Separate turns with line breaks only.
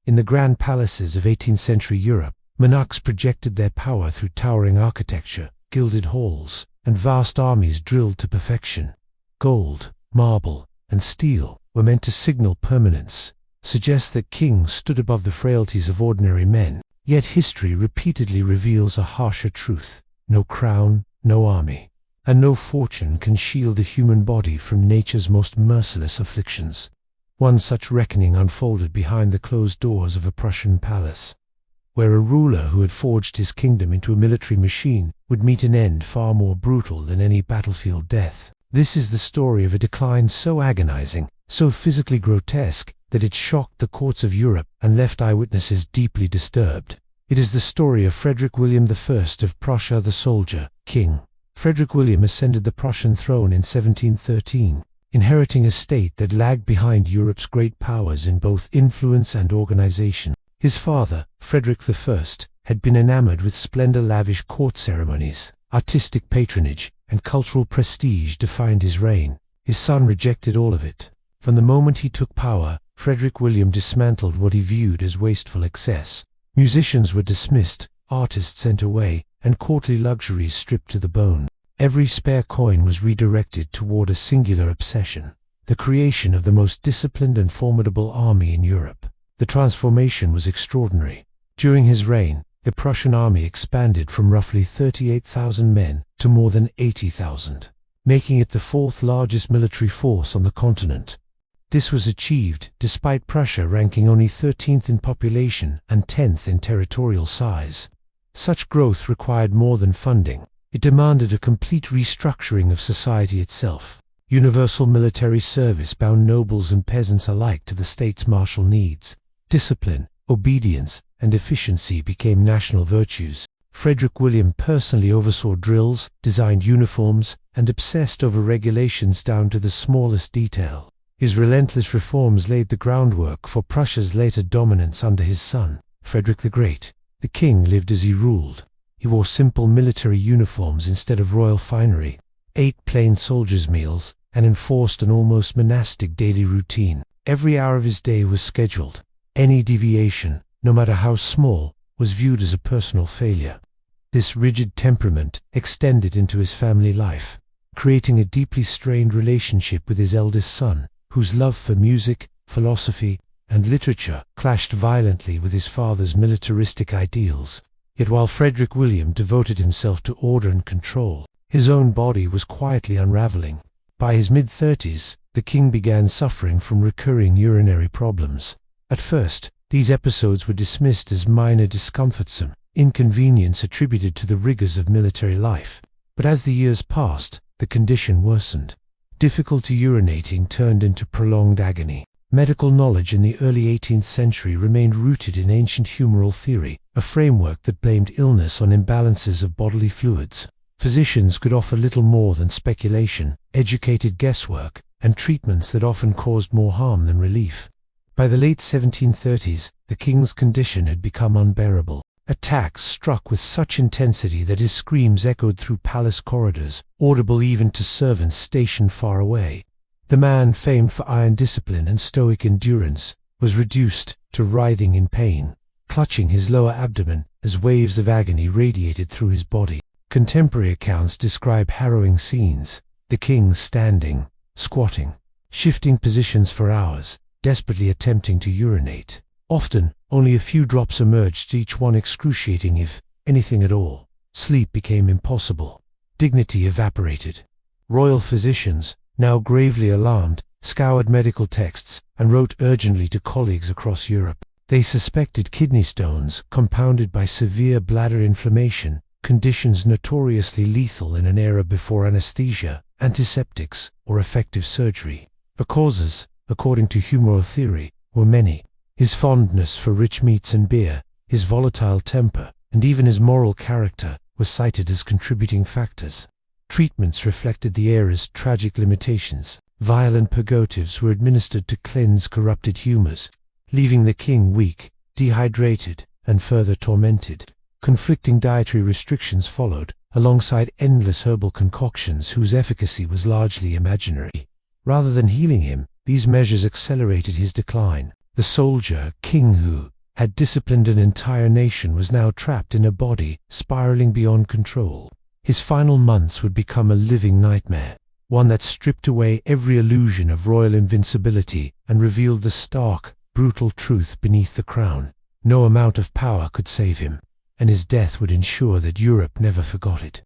In the grand palaces of 18th century Europe, monarchs projected their power through towering architecture, gilded halls, and vast armies drilled to perfection. Gold, marble, and steel were meant to signal permanence, suggest that kings stood above the frailties of ordinary men. Yet history repeatedly reveals a harsher truth. No crown, no army, and no fortune can shield the human body from nature's most merciless afflictions. One such reckoning unfolded behind the closed doors of a Prussian palace, where a ruler who had forged his kingdom into a military machine would meet an end far more brutal than any battlefield death. This is the story of a decline so agonizing, so physically grotesque, that it shocked the courts of Europe and left eyewitnesses deeply disturbed. It is the story of Frederick William I of Prussia, the soldier, king. Frederick William ascended the Prussian throne in 1713, inheriting a state that lagged behind Europe's great powers in both influence and organization. His father, Frederick I, had been enamored with splendor-lavish court ceremonies. Artistic patronage and cultural prestige defined his reign. His son rejected all of it. From the moment he took power, Frederick William dismantled what he viewed as wasteful excess. Musicians were dismissed, artists sent away, and courtly luxuries stripped to the bone. Every spare coin was redirected toward a singular obsession: the creation of the most disciplined and formidable army in Europe. The transformation was extraordinary. During his reign, the Prussian army expanded from roughly 38,000 men to more than 80,000, making it the fourth largest military force on the continent. This was achieved despite Prussia ranking only 13th in population and 10th in territorial size. Such growth required more than funding. It demanded a complete restructuring of society itself. Universal military service bound nobles and peasants alike to the state's martial needs. Discipline, obedience, and efficiency became national virtues. Frederick William personally oversaw drills, designed uniforms, and obsessed over regulations down to the smallest detail. His relentless reforms laid the groundwork for Prussia's later dominance under his son, Frederick the Great. The king lived as he ruled. He wore simple military uniforms instead of royal finery, ate plain soldiers' meals, and enforced an almost monastic daily routine. Every hour of his day was scheduled. Any deviation, no matter how small, was viewed as a personal failure. This rigid temperament extended into his family life, creating a deeply strained relationship with his eldest son, whose love for music, philosophy, and literature clashed violently with his father's militaristic ideals. Yet while Frederick William devoted himself to order and control, his own body was quietly unraveling. By his mid-30s, the king began suffering from recurring urinary problems. At first, these episodes were dismissed as minor discomforts, some inconvenience attributed to the rigors of military life. But as the years passed, the condition worsened. Difficulty urinating turned into prolonged agony. Medical knowledge in the early 18th century remained rooted in ancient humoral theory, a framework that blamed illness on imbalances of bodily fluids. Physicians could offer little more than speculation, educated guesswork, and treatments that often caused more harm than relief. By the late 1730s, the king's condition had become unbearable. Attacks struck with such intensity that his screams echoed through palace corridors, audible even to servants stationed far away. The man, famed for iron discipline and stoic endurance, was reduced to writhing in pain, clutching his lower abdomen as waves of agony radiated through his body. Contemporary accounts describe harrowing scenes: the king standing, squatting, shifting positions for hours, desperately attempting to urinate. Often, only a few drops emerged, each one excruciating if anything at all. Sleep became impossible. Dignity evaporated. Royal physicians, now gravely alarmed, scoured medical texts and wrote urgently to colleagues across Europe. They suspected kidney stones compounded by severe bladder inflammation, conditions notoriously lethal in an era before anesthesia, antiseptics, or effective surgery. The causes, according to humoral theory, were many. His fondness for rich meats and beer, his volatile temper, and even his moral character were cited as contributing factors. Treatments reflected the era's tragic limitations. Violent purgatives were administered to cleanse corrupted humors, leaving the king weak, dehydrated, and further tormented. Conflicting dietary restrictions followed, alongside endless herbal concoctions whose efficacy was largely imaginary. Rather than healing him, these measures accelerated his decline. The soldier king who, had disciplined an entire nation, was now trapped in a body spiraling beyond control. His final months would become a living nightmare, one that stripped away every illusion of royal invincibility and revealed the stark, brutal truth beneath the crown. No amount of power could save him, and his death would ensure that Europe never forgot it.